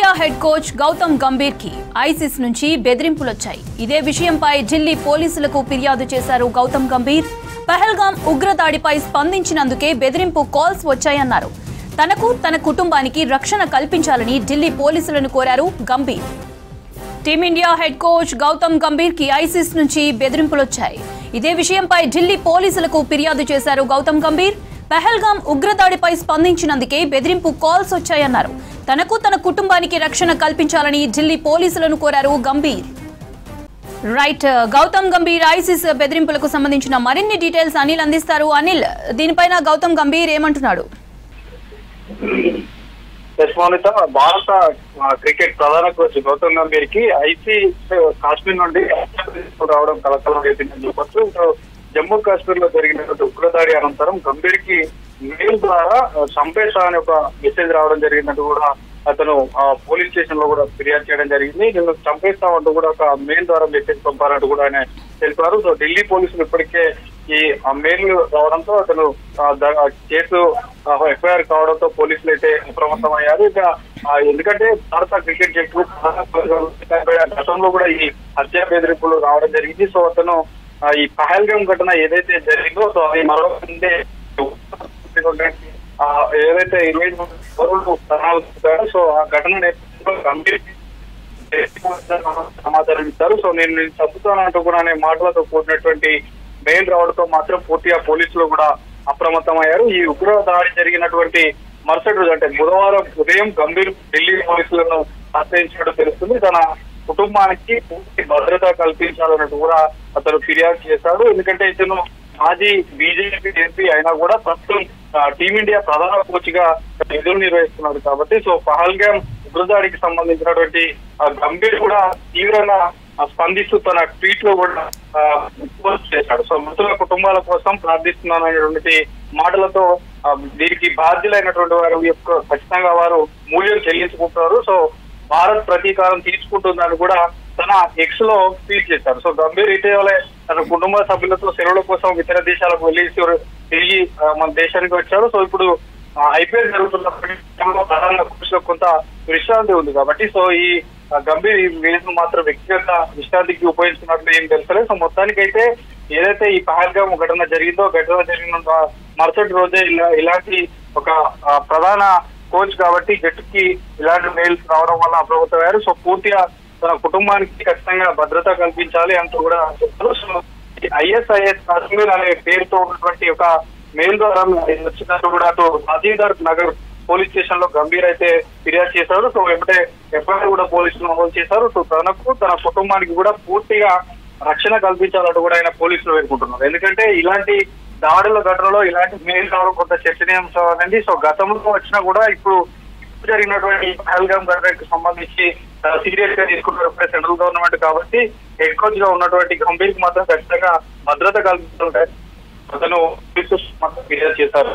Team India head coach Gautam Gambhir కి ISIS నుంచి బెదిరింపులొచ్చాయి. ఇదే విషయంపై ఢిల్లీ పోలీసులకు ఫిర్యాదు చేశారు గౌతమ్ గంభీర్. పహల్గాం ఉగ్రదాడిపై స్పందించినందుకే బెదిరింపు కాల్స్ వచ్చాయన్నారు. తనకు తన కుటుంబానికి రక్షణ కల్పించాలని ఢిల్లీ పోలీసులను కోరారు Gambhir. Team India head coach Gautam Gambhir కి ఐసిస్ నుంచి బెదిరింపులొచ్చాయి. ఇదే విషయంపై ఢిల్లీ పోలీసులకు ఫిర్యాదు చేశారు గౌతమ్ గంభీర్. పహల్గాం ఉగ్రదాడిపై స్పందించినందుకే బెదిరింపు కాల్స్ వచ్చాయన్నారు. తనకు తన కుటుంబానికి రక్షణ కల్పించాలని ఢిల్లీ పోలీసులను కోరారు గంభీర్. రైట్, గౌతమ్ గంభీర్ ఐసిస్ బెదిరింపులకు సంబంధించిన మరిన్ని డీటెయిల్స్ అనిల్ అందిస్తారు. అనిల్, దీనిపైన గౌతమ్ గంభీర్ ఏమంటున్నాడు? భారత క్రికెట్ ప్రధాన కోచ్ గౌతమ్ గంభీర్ కి ఐసీసీ కాశ్మీర్ నుండి రావడం కలకలం రేపిందని చెప్పొచ్చు. జమ్మూ కాశ్మీర్ లో జరిగినటువంటి ఉగ్రదాడి అనంతరం గంభీర్ కి మెయిల్ ద్వారా చంపేశా అనే ఒక మెసేజ్ రావడం జరిగినట్టు కూడా అతను పోలీస్ స్టేషన్ లో కూడా ఫిర్యాదు చేయడం జరిగింది. నిన్ను చంపేస్తామంటూ కూడా ఒక మెయిల్ ద్వారా మెసేజ్ పంపారంటూ కూడా ఆయన తెలిపారు. సో ఢిల్లీ పోలీసులు ఇప్పటికే ఈ మెయిల్ రావడంతో అతను కేసు ఎఫ్ఐఆర్ కావడంతో పోలీసులు అయితే అప్రమత్తమయ్యారు. ఇక ఎందుకంటే భారత క్రికెట్ జట్టు గతంలో కూడా ఈ హత్య బెదిరింపులు రావడం జరిగింది. సో అతను ఈ పహల్గాం ఘటన ఏదైతే జరిగిందో సో అది మరొకటే ఏదైతే 20 పౌరులు సో ఆ ఘటన నేపథ్యంలో గంభీర్ సమాచారం ఇస్తారు. సో నేను చదువుతానంటూ కూడా అనే మాటలతో కూడినటువంటి మెయిల్ రావడంతో మాత్రం పూర్తిగా పోలీసులు కూడా అప్రమత్తమయ్యారు. ఈ ఉగ్ర దాడి జరిగినటువంటి మరుసటి రోజు అంటే బుధవారం ఉదయం గంభీర్ ఢిల్లీ పోలీసులను ఆశ్రయించినట్టు తెలుస్తుంది. తన కుటుంబానికి పూర్తి భద్రత కల్పించాలన్నట్టు కూడా అతను ఫిర్యాదు చేశాడు. ఎందుకంటే ఇతను మాజీ బీజేపీ ఎంపీ అయినా కూడా ప్రస్తుతం టీమిండియా ప్రధాన కోచ్ గా విధులు నిర్వహిస్తున్నాడు కాబట్టి సో పహల్గాం ఉగ్రదాడికి సంబంధించినటువంటి గంభీర్ కూడా తీవ్రంగా స్పందిస్తూ తన ట్వీట్ లో కూడా పోస్ట్ చేశాడు. సో మృతుల కుటుంబాల కోసం ప్రార్థిస్తున్నాను అనేటువంటి మాటలతో దీనికి బాధ్యులైనటువంటి వారు ఖచ్చితంగా వారు మూల్యం చెల్లించుకుంటారు. సో భారత్ ప్రతీకారం తీసుకుంటుందని కూడా తన ఎక్స్ లో ట్వీట్ చేశారు. సో గంభీర్ ఇటీవలే తన కుటుంబ సభ్యులతో సెలవుల కోసం ఇతర దేశాలకు వెళ్లి తిరిగి మన దేశానికి వచ్చారు. సో ఇప్పుడు ఐపీఎల్ జరుగుతున్న ప్రధాన కోచ్లో కొంత విశ్రాంతి ఉంది కాబట్టి సో ఈ గంభీర్ ఈ వేదికను మాత్రం వ్యక్తిగత విశ్రాంతికి ఉపయోగించుకున్నట్లు ఏం తెలుసలేదు. సో మొత్తానికైతే ఏదైతే ఈ పహల్గాం ఘటన జరిగిందో ఘటన జరిగిన మరుసటి రోజే ఇలాంటి ఒక ప్రధాన కోచ్ కాబట్టి జట్టుకి ఇలాంటి మెయిల్స్ రావడం వల్ల అప్రమత్తమయ్యారు. సో పూర్తిగా తన కుటుంబానికి ఖచ్చితంగా భద్రత కల్పించాలి అంటూ కూడా చెప్పారు. సో ఐఎస్ఐఎస్ కాశ్మీర్ అనే పేరుతో ఉన్నటువంటి ఒక మెయిల్ ద్వారా వచ్చినట్టు కూడా అటు రాజీవ్దార్ నగర్ పోలీస్ స్టేషన్ లో గంభీర్ అయితే ఫిర్యాదు చేశారు. సో వెంటనే ఎఫ్ఐఆర్ కూడా పోలీసులు నమోదు చేశారు. సో తనకు తన కుటుంబానికి కూడా పూర్తిగా రక్షణ కల్పించాలంటూ కూడా ఆయన పోలీసులు వేడుకుంటున్నారు. ఎందుకంటే ఇలాంటి దాడుల ఘటనలో ఇలాంటి మెయిల్ రావడం కొంత చర్చనీయాంశం అనేది. సో గతంలో వచ్చినా కూడా ఇప్పుడు జరిగినటువంటి పహల్గాం ఘటనకు సంబంధించి సీరియస్ గా తీసుకుంటారు సెంట్రల్ గవర్నమెంట్ కాబట్టి హెడ్ కోచ్ గా ఉన్నటువంటి గంభీర్ కి మాత్రం ఖచ్చితంగా భద్రత కల్పించాలంటే అతను ఫిర్యాదు చేశారు.